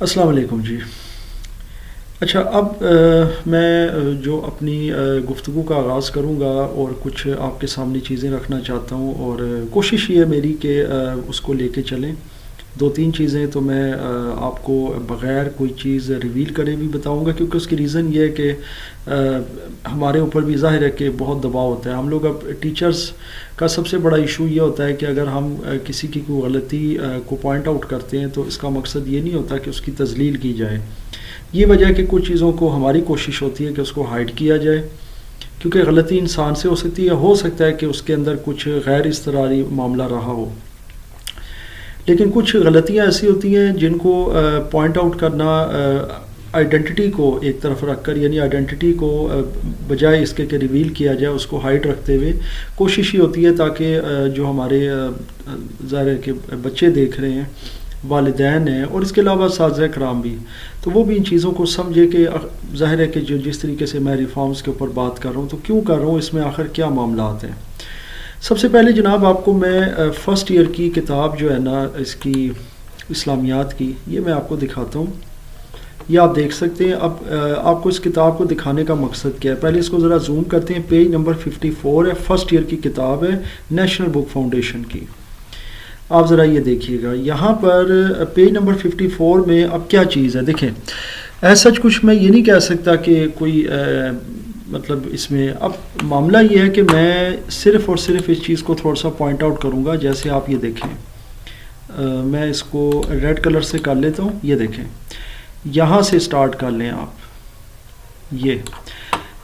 अस्सलाम वालेकुम जी। अच्छा, अब मैं जो अपनी गुफ्तगू का आगाज़ करूँगा और कुछ आपके सामने चीज़ें रखना चाहता हूँ, और कोशिश ये है मेरी कि उसको लेके चलें। दो तीन चीज़ें तो मैं आपको बग़ैर कोई चीज़ रिवील करे भी बताऊँगा, क्योंकि उसकी रीज़न ये है कि हमारे ऊपर भी ज़ाहिर है कि बहुत दबाव होता है। हम लोग अब टीचर्स का सबसे बड़ा इशू ये होता है कि अगर हम किसी की कोई गलती को पॉइंट आउट करते हैं तो इसका मकसद ये नहीं होता कि उसकी तज़लील की जाए। ये वजह है कि कुछ चीज़ों को हमारी कोशिश होती है कि उसको हाइड किया जाए, क्योंकि गलती इंसान से हो सकती है, हो सकता है कि उसके अंदर कुछ गैर इस्तरारी मामला रहा हो। लेकिन कुछ गलतियां ऐसी होती हैं जिनको पॉइंट आउट करना आइडेंटिटी को एक तरफ रख कर, यानी आइडेंटिटी को बजाय इसके कि रिवील किया जाए उसको हाइड रखते हुए कोशिश ही होती है ताकि जो हमारे ज़ाहिर है कि बच्चे देख रहे हैं, वालिदैन हैं, और इसके अलावा साज़ कराम भी, तो वो भी इन चीज़ों को समझे कि ज़ाहिर है कि जो जिस तरीके से मैं रिफॉर्म्स के ऊपर बात कर रहा हूँ तो क्यों कर रहा हूँ, इसमें आखिर क्या मामला आते हैं। सबसे पहले जनाब आपको मैं फ़र्स्ट ईयर की किताब जो है ना इसकी इस्लामियात की, ये मैं आपको दिखाता हूँ। ये आप देख सकते हैं। अब आपको इस किताब को दिखाने का मकसद क्या है, पहले इसको ज़रा जूम करते हैं। पेज नंबर 54 है, फ़र्स्ट ईयर की किताब है, नेशनल बुक फाउंडेशन की। आप ज़रा ये देखिएगा, यहाँ पर पेज नंबर 54 में अब क्या चीज़ है देखें। ऐसा कुछ मैं ये नहीं कह सकता कि कोई मतलब इसमें अब मामला ये है कि मैं सिर्फ़ और सिर्फ इस चीज़ को थोड़ा सा पॉइंट आउट करूँगा। जैसे आप ये देखें, मैं इसको रेड कलर से कर लेता हूँ। ये देखें, यहाँ से स्टार्ट कर लें आप। ये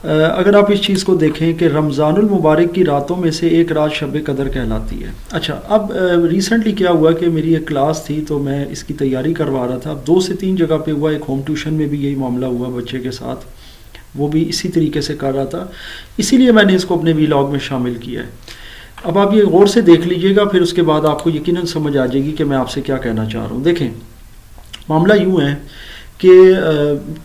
अगर आप इस चीज़ को देखें कि रमज़ानुल मुबारक की रातों में से एक रात शब कदर कहलाती है। अच्छा, अब रिसेंटली क्या हुआ कि मेरी एक क्लास थी तो मैं इसकी तैयारी करवा रहा था। अब 2 से 3 जगह पे हुआ, एक होम ट्यूशन में भी यही मामला हुआ बच्चे के साथ, वो भी इसी तरीके से कर रहा था, इसीलिए मैंने इसको अपने वीलॉग में शामिल किया है। अब आप ये गौर से देख लीजिएगा, फिर उसके बाद आपको यकीनन समझ आ जाएगी कि मैं आपसे क्या कहना चाह रहा हूँ। देखें, मामला यूँ है कि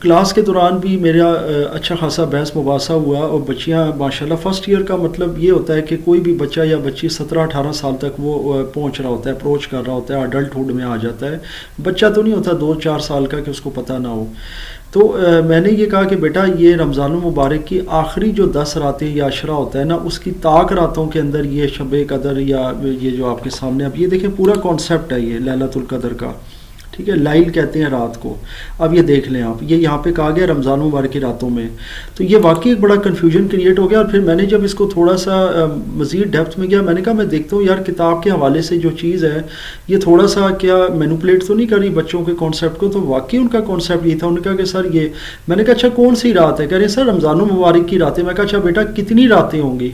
क्लास के दौरान भी मेरा अच्छा खासा बहस मुबासा हुआ, और बच्चियाँ माशाल्लाह फ़र्स्ट ईयर का मतलब ये होता है कि कोई भी बच्चा या बच्ची 17-18 साल तक वो पहुंच रहा होता है, अप्रोच कर रहा होता है, अडल्टहुड में आ जाता है। बच्चा तो नहीं होता 2-4 साल का कि उसको पता ना हो। तो मैंने ये कहा कि बेटा, ये रमज़ानुल मुबारक की आखिरी जो 10 रातें या अशरा होता है ना, उसकी ताक रातों के अंदर ये शब कदर या ये जो आपके सामने अब ये देखें पूरा कॉन्सेप्ट है ये लैलतुल कदर का, ठीक है, लाइल कहते हैं रात को। अब ये देख लें आप, ये यहाँ पे कहा गया रमज़ान मुबारक की रातों में, तो ये वाकई एक बड़ा कन्फ्यूजन क्रिएट हो गया। और फिर मैंने जब इसको थोड़ा सा मज़ीद डेप्थ में गया, मैंने कहा मैं देखता हूँ यार किताब के हवाले से जो चीज़ है ये थोड़ा सा क्या मैनिपुलेट तो नहीं कर रही बच्चों के कॉन्सेप्ट को। तो वाकई उनका कॉन्सेप्ट ये था, उन्होंने कहा कि सर ये, मैंने कहा अच्छा कौन सी रात है, कह रहे सर रमज़ान मुबारक की रातें। मैं कहा अच्छा बेटा कितनी रातें होंगी,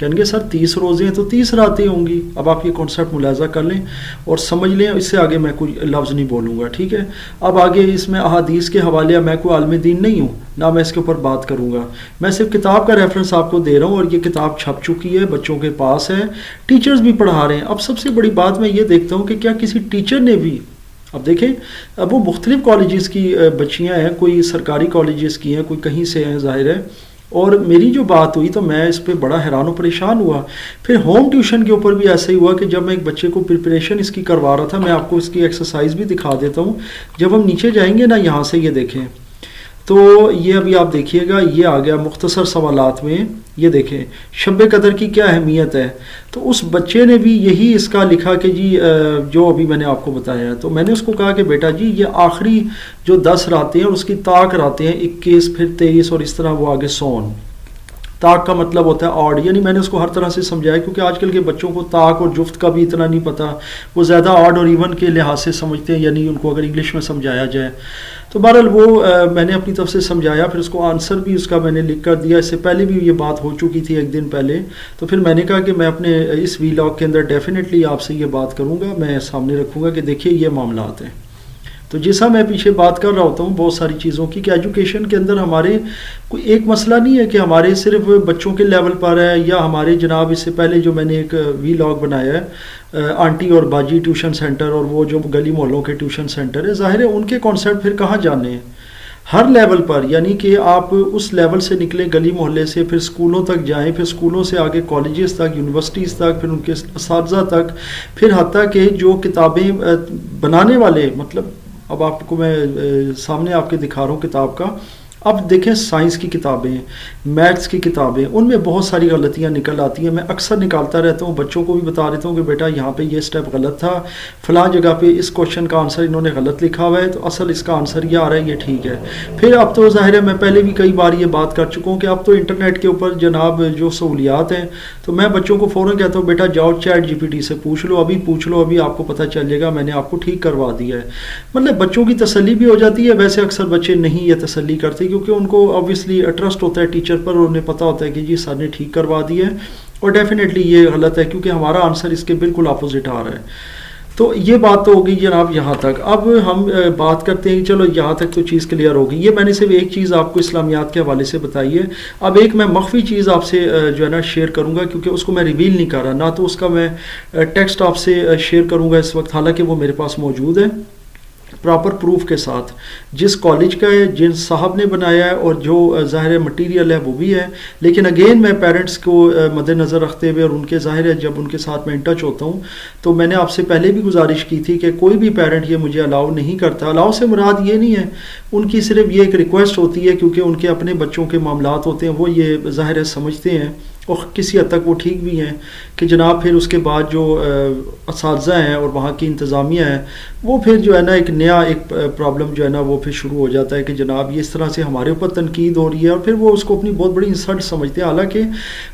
कहेंगे सर 30 रोज़े हैं तो 30 रातें होंगी। अब आप ये कॉन्सेप्ट मुलाजा कर लें और समझ लें, इससे आगे मैं कोई लफ्ज़ नहीं बोलूँगा, ठीक है। अब आगे इसमें अहादीस के हवाले, मैं कोई आलिम दीन नहीं हूँ ना, मैं इसके ऊपर बात करूँगा, मैं सिर्फ किताब का रेफरेंस आपको दे रहा हूँ, और ये किताब छप चुकी है, बच्चों के पास है, टीचर्स भी पढ़ा रहे हैं। अब सबसे बड़ी बात मैं ये देखता हूँ कि क्या किसी टीचर ने भी, अब देखें, अब वो मुख्तलिफ कॉलेजेस की बच्चियाँ हैं, कोई सरकारी कॉलेजेस की हैं, कोई कहीं से हैं ज़ाहिर है, और मेरी जो बात हुई तो मैं इस पर बड़ा हैरान और परेशान हुआ। फिर होम ट्यूशन के ऊपर भी ऐसा ही हुआ कि जब मैं एक बच्चे को प्रिपरेशन इसकी करवा रहा था, मैं आपको इसकी एक्सरसाइज भी दिखा देता हूँ। जब हम नीचे जाएंगे ना, यहाँ से ये देखें, तो ये अभी आप देखिएगा, ये आ गया मुख्तसर सवालात में, ये देखें शब कदर की क्या अहमियत है। तो उस बच्चे ने भी यही इसका लिखा कि जी जो अभी मैंने आपको बताया। तो मैंने उसको कहा कि बेटा जी ये आखिरी जो 10 रातें हैं और उसकी ताक रातें हैं 21, फिर 23 और इस तरह वो आगे सोन। ताक का मतलब होता है ऑड, यानी मैंने उसको हर तरह से समझाया, क्योंकि आजकल के बच्चों को ताक और जुफ्त का भी इतना नहीं पता, वो ज़्यादा ऑड और इवन के लिहाज से समझते हैं, यानी उनको अगर इंग्लिश में समझाया जाए। तो बहरहाल वो मैंने अपनी तरफ से समझाया, फिर उसको आंसर भी उसका मैंने लिख कर दिया। इससे पहले भी ये बात हो चुकी थी एक दिन पहले। तो फिर मैंने कहा कि मैं अपने इस वीलॉग के अंदर डेफिनेटली आपसे ये बात करूँगा, मैं सामने रखूँगा कि देखिए ये मामला आते हैं। तो जैसा मैं पीछे बात कर रहा होता हूँ बहुत सारी चीज़ों की, कि एजुकेशन के अंदर हमारे कोई एक मसला नहीं है कि हमारे सिर्फ बच्चों के लेवल पर है, या हमारे जनाब इससे पहले जो मैंने एक वीलॉग बनाया है आंटी और बाजी ट्यूशन सेंटर, और वो जो गली मोहल्लों के ट्यूशन सेंटर है, ज़ाहिर है उनके कॉन्सेप्ट फिर कहाँ जाने हैं हर लेवल पर, यानी कि आप उस लेवल से निकले गली मोहल्ले से, फिर स्कूलों तक जाएं, फिर स्कूलों से आगे कॉलेजेस तक, यूनिवर्सिटीज़ तक, फिर उनके असातिज़ा तक, फिर हत्ता कि जो किताबें बनाने वाले, मतलब अब आपको मैं सामने आपके दिखा रहा हूँ किताब का। अब देखें साइंस की किताबें, मैथ्स की किताबें, उनमें बहुत सारी गलतियां निकल आती हैं। मैं अक्सर निकालता रहता हूँ, बच्चों को भी बता देता हूँ कि बेटा यहाँ पे ये स्टेप गलत था, फ़लाँ जगह पे इस क्वेश्चन का आंसर इन्होंने गलत लिखा हुआ है, तो असल इसका आंसर ये आ रहा है, ये ठीक है। फिर अब तो ज़ाहिर है, मैं पहले भी कई बार ये बात कर चुका हूँ कि अब तो इंटरनेट के ऊपर जनाब जो सहूलियात हैं, तो मैं बच्चों को फ़ौरन कहता हूँ बेटा जाओ ChatGPT से पूछ लो, अभी पूछ लो, अभी आपको पता चल जाएगा, मैंने आपको ठीक करवा दिया है। मतलब बच्चों की तसल्ली भी हो जाती है। वैसे अक्सर बच्चे नहीं ये तसल्ली करते, क्योंकि उनको ऑब्वियसली ट्रस्ट होता है टीचर पर, और उन्हें पता होता है कि जी सर ने ठीक करवा दिया है, और डेफिनेटली ये गलत है क्योंकि हमारा आंसर इसके बिल्कुल अपोजिट आ रहा है। तो ये बात तो होगी जनाब यहाँ तक। अब हम बात करते हैं, चलो यहाँ तक तो चीज़ क्लियर होगी। ये मैंने सिर्फ एक चीज़ आपको इस्लामियात के हवाले से बताई है। अब एक मैं मख्फी चीज़ आपसे जो है ना शेयर करूँगा, क्योंकि उसको मैं रिवील नहीं कर रहा, ना तो उसका मैं टेक्स्ट आपसे शेयर करूँगा इस वक्त, हालांकि वो मेरे पास मौजूद है प्रॉपर प्रूफ के साथ, जिस कॉलेज का है, जिन साहब ने बनाया है, और जो ज़ाहिर मटेरियल है वो भी है। लेकिन अगेन मैं पेरेंट्स को मद्देनज़र रखते हुए, और उनके ज़ाहिर है जब उनके साथ मैं इन टच होता हूँ, तो मैंने आपसे पहले भी गुजारिश की थी कि कोई भी पेरेंट ये मुझे अलाउ नहीं करता। अलाउ से मुराद ये नहीं है, उनकी सिर्फ ये एक रिक्वेस्ट होती है, क्योंकि उनके अपने बच्चों के मामलात होते हैं, वो ये ज़ाहिर है समझते हैं, और किसी हद तक वो ठीक भी हैं कि जनाब फिर उसके बाद जो असातिज़ा हैं और वहाँ की इंतज़ामिया है, वो फिर जो है ना एक नया एक प्रॉब्लम जो है ना वो फिर शुरू हो जाता है कि जनाब ये इस तरह से हमारे ऊपर तनकीद हो रही है, और फिर वो उसको अपनी बहुत बड़ी इंसल्ट समझते हैं। हालांकि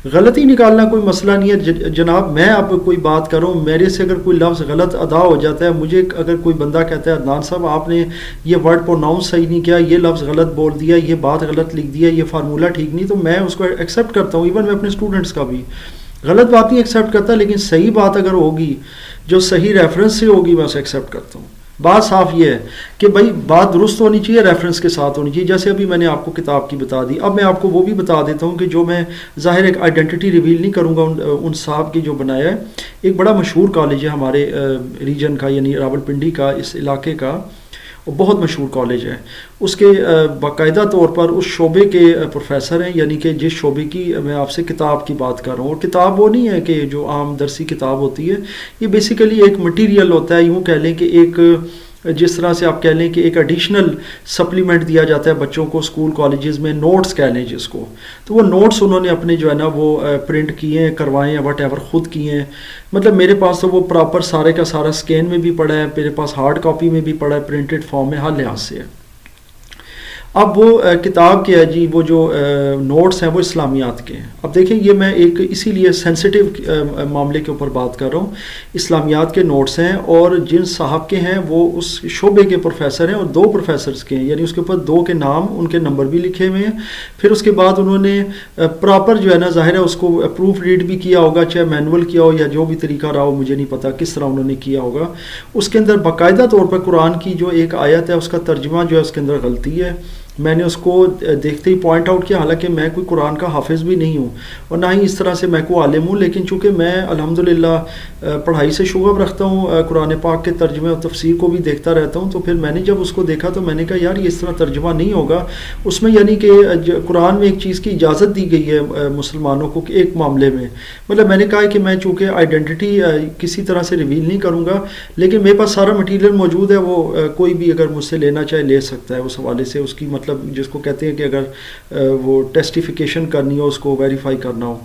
गलती निकालना कोई मसला नहीं है जनाब। मैं अब कोई बात कर रहा हूँ, मेरे से अगर कोई लफ्ज़ गलत अदा हो जाता है, मुझे अगर कोई बंदा कहता है अदनान साहब आपने ये वर्ड प्रोनाउंस सही नहीं किया, ये लफ्ज़ गलत बोल दिया, ये बात गलत लिख दिया, ये फार्मूला ठीक नहीं, तो मैं उसको एक्सेप्ट करता हूँ। इवन मैं अपने स्टूडेंट्स का भी गलत बात नहीं एक्सेप्ट करता, लेकिन सही बात अगर होगी, जो सही रेफरेंस से होगी, मैं उसे एक्सेप्ट करता हूँ। बात साफ ये है कि भाई बात दुरुस्त होनी चाहिए, रेफरेंस के साथ होनी चाहिए। जैसे अभी मैंने आपको किताब की बता दी, अब मैं आपको वो भी बता देता हूँ कि जो मैं ज़ाहिर एक आइडेंटिटी रिवील नहीं करूँगा उन साहब की जो बनाया है। एक बड़ा मशहूर कॉलेज है हमारे रीजन का, यानी रावलपिंडी का, इस इलाके का, और बहुत मशहूर कॉलेज है। उसके बाकायदा तौर पर उस शोबे के प्रोफेसर हैं, यानी कि जिस शोबे की मैं आपसे किताब की बात कर रहा हूँ। और किताब वो नहीं है कि जो आम दरसी किताब होती है, ये बेसिकली एक मटेरियल होता है, यूँ कह लें कि एक जिस तरह से आप कह लें कि एक एडिशनल सप्लीमेंट दिया जाता है बच्चों को स्कूल कॉलेजेस में, नोट्स कह लें जिसको। तो वो नोट्स उन्होंने अपने जो है ना वो प्रिंट किए हैं, करवाए हैं, वट एवर ख़ुद किए हैं। मतलब मेरे पास तो वो प्रॉपर सारे का सारा स्कैन में भी पड़ा है, मेरे पास हार्ड कॉपी में भी पड़ा है, प्रिंटेड फॉर्म में, हर लिहाज से है। अब वो किताब के है जी, वो जो नोट्स हैं वो इस्लामियात के हैं। अब देखें, ये मैं एक इसीलिए सेंसिटिव मामले के ऊपर बात कर रहा हूँ। इस्लामियात के नोट्स हैं, और जिन साहब के हैं वो उस शोबे के प्रोफेसर हैं, और 2 प्रोफेसर्स के हैं, यानी उसके ऊपर 2 के नाम, उनके नंबर भी लिखे हुए हैं। फिर उसके बाद उन्होंने प्रॉपर जो है ना ज़ाहिर है उसको प्रूफ रीड भी किया होगा, चाहे मैनुअल किया हो या जो भी तरीका रहा हो, मुझे नहीं पता किस तरह उन्होंने किया होगा। उसके अंदर बाकायदा तौर पर कुरान की जो एक आयत है उसका तर्जुमा जो है उसके अंदर गलती है। मैंने उसको देखते ही पॉइंट आउट किया, हालांकि मैं कोई कुरान का हाफिज़ भी नहीं हूँ, और ना ही इस तरह से मैं कोई आलिम हूँ, लेकिन चूँकि मैं अल्हम्दुलिल्लाह पढ़ाई से शुगफ रखता हूँ, कुरान पाक के तर्जुमे और तफसीर को भी देखता रहता हूँ। तो फिर मैंने जब उसको देखा तो मैंने कहा यार ये इस तरह तर्जुमा नहीं होगा उसमें, यानी कि कुरान में एक चीज़ की इजाज़त दी गई है मुसलमानों को कि एक मामले में, मतलब मैंने कहा कि मैं चूँकि आइडेंटिटी किसी तरह से रिवील नहीं करूँगा, लेकिन मेरे पास सारा मटीरियल मौजूद है, वो कोई भी अगर मुझसे लेना चाहे ले सकता है उस हवाले से। उसकी मतलब जिसको कहते हैं कि अगर वो टेस्टिफिकेशन करनी हो, उसको वेरीफाई करना हो।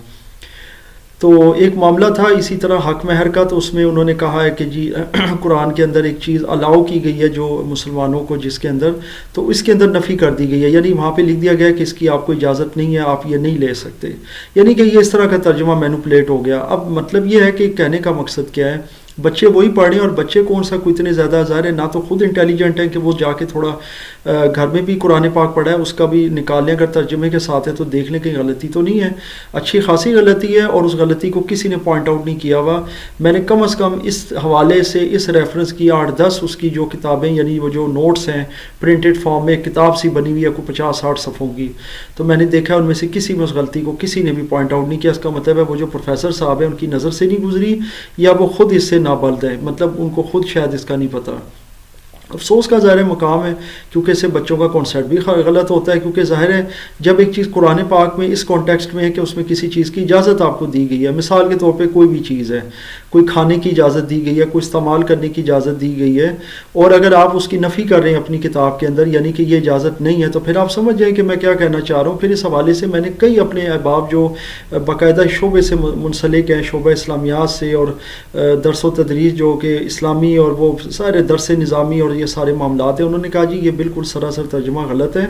तो एक मामला था इसी तरह हक महर का, तो उसमें उन्होंने कहा है कि जी कुरान के अंदर एक चीज़ अलाउ की गई है जो मुसलमानों को, जिसके अंदर तो इसके अंदर नफ़ी कर दी गई है, यानी वहाँ पे लिख दिया गया है कि इसकी आपको इजाज़त नहीं है, आप ये नहीं ले सकते, यानी कि ये इस तरह का तर्जुमा मैनिपुलेट हो गया। अब मतलब ये है कि कहने का मकसद क्या है, बच्चे वही पढ़ रहे हैं, और बच्चे कौन सा कोई इतने ज़्यादा ज़ाहिर है ना तो खुद इंटेलिजेंट हैं कि वो जाके थोड़ा घर में भी कुरान पाक पढ़ा है, उसका भी निकाल लें, अगर तर्जुमे के साथ है तो देख लें कि गलती तो नहीं है, अच्छी खासी गलती है, और उस गलती को किसी ने पॉइंट आउट नहीं किया हुआ। मैंने कम अज़ कम इस हवाले से इस रेफरेंस की 8-10 उसकी जो किताबें, यानी वो जो नोट्स हैं प्रिंटेड फॉर्म में, किताब सी बनी हुई है कोई 50-60 सफ़ों की, तो मैंने देखा उनमें से किसी में उस गलती को किसी ने भी पॉइंट आउट नहीं किया। इसका मतलब है वो जो प्रोफेसर साहब हैं उनकी नज़र से नहीं गुजरी, या वो खुद इससे नाबल्द है, मतलब उनको खुद शायद इसका नहीं पता। अफसोस का ज़ाहिर मकाम है, क्योंकि इससे बच्चों का कॉन्सेप्ट भी गलत होता है, क्योंकि ज़ाहिर है जब एक चीज़ कुरान पाक में इस कॉन्टेक्स्ट में है कि उसमें किसी चीज़ की इजाज़त आपको दी गई है, मिसाल के तौर पे कोई भी चीज़ है, कोई खाने की इजाज़त दी गई है, कोई इस्तेमाल करने की इजाज़त दी गई है, और अगर आप उसकी नफ़ी कर रहे हैं अपनी किताब के अंदर, यानी कि ये इजाज़त नहीं है, तो फिर आप समझ जाएं कि मैं क्या कहना चाह रहा हूँ। फिर इस हवाले से मैंने कई अपने अहबाब जो बाकायदा शोबे से मुंसलिक हैं, शोबा इस्लामियात से, और दरस व तदरीस जो कि इस्लामी और वो सारे दरस निज़ामी और ये सारे मामलात हैं, उन्होंने कहा जी ये बिल्कुल सरासर तर्जुमा गलत है।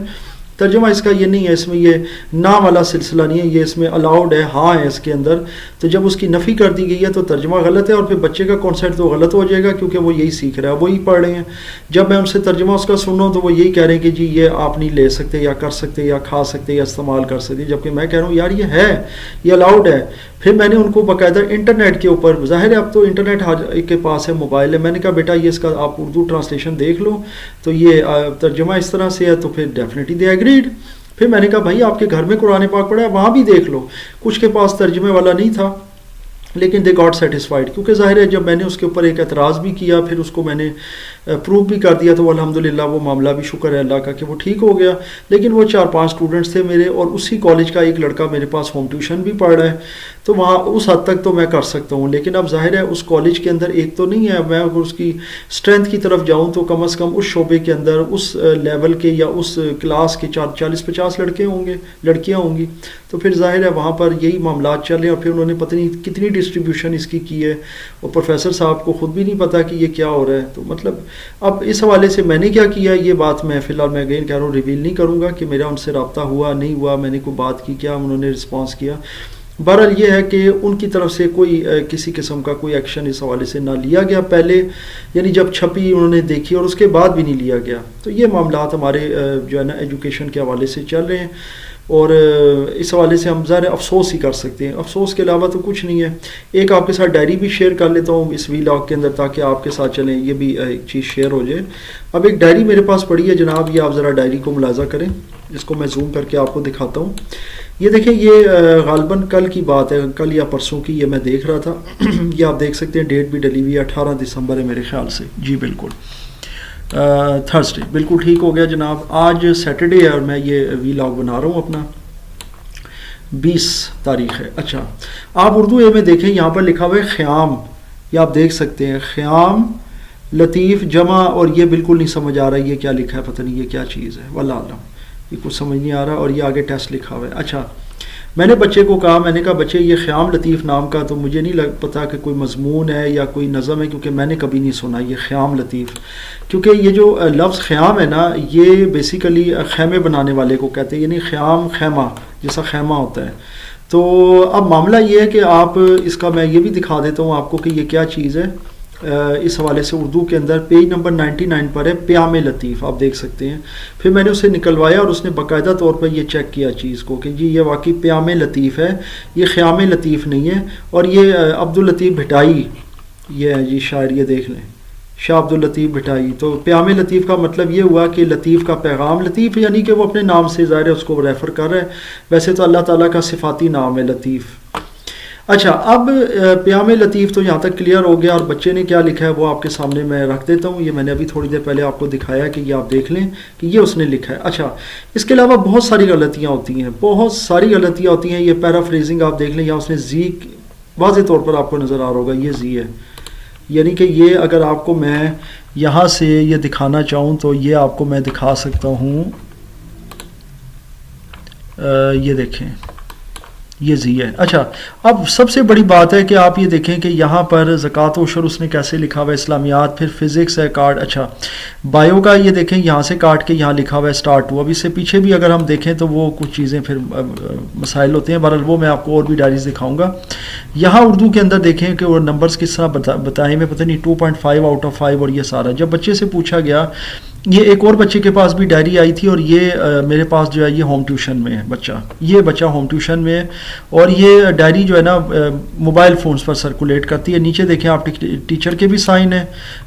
तर्जुमा इसका ये नहीं है, इसमें ये ना वाला सिलसिला नहीं है, ये इसमें अलाउड है, हाँ है इसके अंदर। तो जब उसकी नफ़ी कर दी गई है तो तर्जुमा गलत है, और फिर बच्चे का कॉन्सेप्ट तो गलत हो जाएगा क्योंकि वो यही सीख रहा है, वही पढ़ रहे हैं। जब मैं उनसे तर्जुमा उसका सुन रहा हूँ तो वो यही कह रहे हैं कि जी ये आप नहीं ले सकते या कर सकते या खा सकते या इस्तेमाल कर सकते, जबकि मैं कह रहा हूँ यार ये है, ये अलाउड है। फिर मैंने उनको बाकायदा इंटरनेट के ऊपर, ज़ाहिर है अब तो इंटरनेट हर एक के पास है, मोबाइल है, मैंने कहा बेटा ये इसका आप उर्दू ट्रांसलेशन देख लो, तो ये तर्जुमा इस तरह से है, तो फिर डेफिनेटली दे एग्रीड। फिर मैंने कहा भाई आपके घर में कुरान पाक पढ़ा है, वहाँ भी देख लो। कुछ के पास तर्जुमे वाला नहीं था, लेकिन दे गॉट सेटिस्फाइड, क्योंकि ज़ाहिर है जब मैंने उसके ऊपर एक एतराज़ भी किया, फिर उसको मैंने प्रूव भी कर दिया, तो अल्हम्दुलिल्लाह वो मामला भी शुक्र है अल्लाह का कि वो ठीक हो गया। लेकिन वो 4-5 स्टूडेंट्स थे मेरे, और उसी कॉलेज का एक लड़का मेरे पास होम ट्यूशन भी पढ़ रहा है, तो वहाँ उस हद तक तो मैं कर सकता हूँ। लेकिन अब ज़ाहिर है उस कॉलेज के अंदर एक तो नहीं है, मैं अगर उसकी स्ट्रेंथ की तरफ जाऊँ तो कम अज़ कम उस शोबे के अंदर उस लेवल के या उस क्लास के 40-50 लड़के होंगे, लड़कियाँ होंगी, तो फिर ज़ाहिर है वहाँ पर यही मामला चल रहे हैं। और फिर उन्होंने पता नहीं कितनी डिस्ट्रीब्यूशन इसकी की है, और प्रोफेसर साहब को ख़ुद भी नहीं पता कि ये क्या हो रहा है। तो मतलब अब इस हवाले से मैंने क्या किया, ये बात मैं फ़िलहाल मैं अगेन कह रहा हूँ रिवील नहीं करूँगा कि मेरा उनसे रब्ता हुआ नहीं हुआ, मैंने कोई बात की क्या, उन्होंने रिस्पॉन्स किया। बहरहाल ये है कि उनकी तरफ से कोई किसी किस्म का कोई एक्शन इस हवाले से ना लिया गया पहले, यानी जब छपी उन्होंने देखी, और उसके बाद भी नहीं लिया गया। तो ये मामलात हमारे जो है ना एजुकेशन के हवाले से चल रहे हैं, और इस हवाले से हम ज़ाहिर अफसोस ही कर सकते हैं। अफसोस के अलावा तो कुछ नहीं है। एक आपके साथ डायरी भी शेयर कर लेता हूँ इस वीलॉग के अंदर, ताकि आपके साथ चलें, ये भी एक चीज़ शेयर हो जाए। अब एक डायरी मेरे पास पड़ी है जनाब, ये आप ज़रा डायरी को मुलाजा करें, इसको मैं जूम करके आपको दिखाता हूँ। ये देखें, ये गालबन कल की बात है, कल या परसों की, ये मैं देख रहा था। ये आप देख सकते हैं, डेट भी डली हुई है, 18 दिसंबर है मेरे ख्याल से, जी बिल्कुल थर्सडे, बिल्कुल ठीक हो गया जनाब। आज सैटरडे है और मैं ये वीलॉग बना रहा हूँ अपना, 20 तारीख है। अच्छा, आप उर्दू ए में देखें, यहाँ पर लिखा हुआ है ख़याम, ये आप देख सकते हैं, ख़याम लतीफ़ जमा, और ये बिल्कुल नहीं समझ आ रहा है ये क्या लिखा है, पता नहीं ये क्या चीज़ है, वल्लाह आलम, ये कुछ समझ नहीं आ रहा। और ये आगे टेस्ट लिखा हुआ है। अच्छा, मैंने बच्चे को कहा, मैंने कहा बच्चे ये ख़याम लतीफ़ नाम का तो मुझे नहीं पता कि कोई मज़मून है या कोई नज़म है, क्योंकि मैंने कभी नहीं सुना ये ख़याम लतीफ़। क्योंकि ये जो लफ्ज़ ख़याम है ना, ये बेसिकली खैमे बनाने वाले को कहते हैं, यानी ख़याम खैमा, जैसा खैमा होता है। तो अब मामला ये है कि आप इसका मैं ये भी दिखा देता हूँ आपको कि ये क्या चीज़ है। इस हवाले से उर्दू के अंदर पेज नंबर 99 पर है प्याम लतीफ़, आप देख सकते हैं। फिर मैंने उसे निकलवाया और उसने बाकायदा तौर पर ये चेक किया चीज़ को कि जी ये वाकई प्याम लतीफ़ है, ये ख़याम लतीफ़ नहीं है। और ये अब्दुल लतीफ़ भिटाई, ये है जी शायर, ये देख लें, शाह अब्दुल लतीफ़ भिटाई। तो प्याम लतीफ़ का मतलब ये हुआ कि लतीफ़ का पैगाम, लतीफ़ यानी कि वो अपने नाम से ज़ाहिर है उसको रेफ़र कर रहा है, वैसे तो अल्लाह ताला का सिफाती नाम है लतीफ़। अच्छा, अब प्याम लतीफ़ तो यहाँ तक क्लियर हो गया, और बच्चे ने क्या लिखा है वो आपके सामने मैं रख देता हूँ। ये मैंने अभी थोड़ी देर पहले आपको दिखाया कि ये आप देख लें कि ये उसने लिखा है। अच्छा, इसके अलावा बहुत सारी गलतियाँ होती हैं, बहुत सारी गलतियाँ होती हैं। ये पैराफ्रेजिंग आप देख लें, यहाँ उसने जी वाज़े तौर पर आपको नज़र आ रहा होगा, ये जी है, यानी कि ये अगर आपको मैं यहाँ से ये दिखाना चाहूँ तो ये आपको मैं दिखा सकता हूँ, ये देखें, ये जी है। अच्छा, अब सबसे बड़ी बात है कि आप ये देखें कि यहाँ पर ज़कात व उशर उसने कैसे लिखा हुआ है, इस्लामियात, फिर फ़िज़िक्स है कार्ड। अच्छा, बायो का ये देखें, यहाँ से काट के यहाँ लिखा हुआ है स्टार्ट टू। अब इससे पीछे भी अगर हम देखें तो वो कुछ चीज़ें फिर मसाइल होते हैं, बहरहाल वो मैं आपको और भी डायरीज दिखाऊँगा। यहाँ उर्दू के अंदर देखें कि वो नंबर्स किस तरह बताए में, पता नहीं 2.5 आउट ऑफ 5, और ये सारा। जब बच्चे से पूछा गया, ये एक और बच्चे के पास भी डायरी आई थी, और ये मेरे पास जो है ये होम ट्यूशन में है बच्चा, ये बच्चा होम ट्यूशन में है, और ये डायरी जो है ना मोबाइल फ़ोन्स पर सर्कुलेट करती है। नीचे देखें आप टीचर के भी साइन है,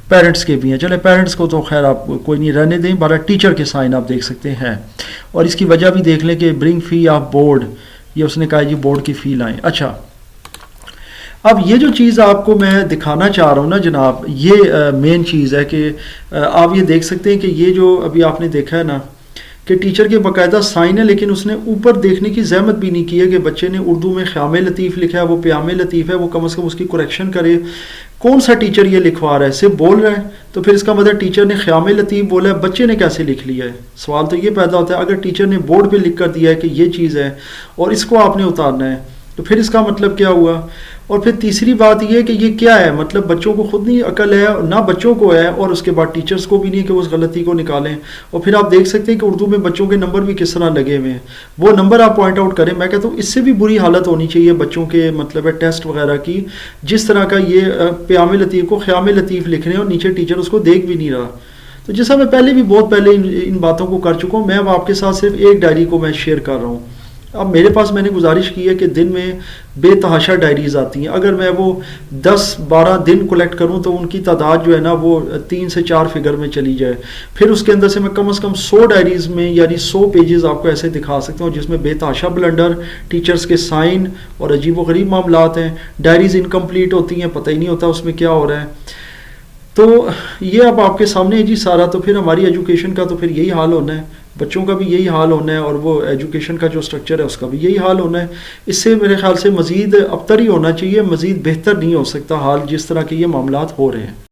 पेरेंट्स के भी हैं। चले पेरेंट्स को तो खैर आप कोई नहीं रहने दें, बारह टीचर के साइन आप देख सकते हैं। और इसकी वजह भी देख लें कि ब्रिंग फ़ी ऑफ बोर्ड, ये उसने कहा जी बोर्ड की फ़ी लाएँ। अच्छा, अब ये जो चीज़ आपको मैं दिखाना चाह रहा हूँ ना जनाब, ये मेन चीज़ है कि आप ये देख सकते हैं कि ये जो अभी आपने देखा है ना, कि टीचर के बाकायदा साइन है, लेकिन उसने ऊपर देखने की जहमत भी नहीं की है कि बच्चे ने उर्दू में ख़याम लतीफ़ लिखा है, वो प्याम लतीफ़ है, वो कम से कम उसकी करेक्शन करे। कौन सा टीचर ये लिखवा रहा है, सिर्फ बोल रहा है, तो फिर इसका मतलब टीचर ने ख़याम लतीफ़ बोला है, बच्चे ने कैसे लिख लिया है। सवाल तो ये पैदा होता है, अगर टीचर ने बोर्ड पर लिख कर दिया है कि ये चीज़ है और इसको आपने उतारना है, तो फिर इसका मतलब क्या हुआ। और फिर तीसरी बात यह है कि ये क्या है, मतलब बच्चों को खुद नहीं अकल है, ना बच्चों को है, और उसके बाद टीचर्स को भी नहीं है कि उस गलती को निकालें। और फिर आप देख सकते हैं कि उर्दू में बच्चों के नंबर भी किस तरह लगे हुए हैं, वो नंबर आप पॉइंट आउट करें। मैं कहता हूँ इससे भी बुरी हालत होनी चाहिए बच्चों के मतलब है टेस्ट वगैरह की, जिस तरह का ये प्याम लतीफ़ को ख़याम लतीफ़ लिख रहे हैं और नीचे टीचर उसको देख भी नहीं रहा। तो जैसा मैं पहले भी बहुत पहले इन बातों को कर चुका हूँ, मैं अब आपके साथ सिर्फ एक डायरी को मैं शेयर कर रहा हूँ। अब मेरे पास मैंने गुजारिश की है कि दिन में बेतहाशा डायरीज़ आती हैं, अगर मैं वो 10-12 दिन कलेक्ट करूं तो उनकी तादाद जो है ना वो 3 से 4 फिगर में चली जाए। फिर उसके अंदर से मैं कम से कम 100 डायरीज़ में यानी 100 पेजेस आपको ऐसे दिखा सकता हूँ जिसमें बेतहाशा ब्लंडर, टीचर्स के साइन और अजीब व गरीब मामलात हैं। डायरीज़ इनकम्प्लीट होती हैं, पता ही नहीं होता उसमें क्या हो रहा है। तो ये अब आपके सामने है जी सारा। तो फिर हमारी एजुकेशन का तो फिर यही हाल होना है, बच्चों का भी यही हाल होना है, और वो एजुकेशन का जो स्ट्रक्चर है उसका भी यही हाल होना है। इससे मेरे ख्याल से मज़ीद अबतर ही होना चाहिए, मज़ीद बेहतर नहीं हो सकता हाल जिस तरह के ये मामलात हो रहे हैं।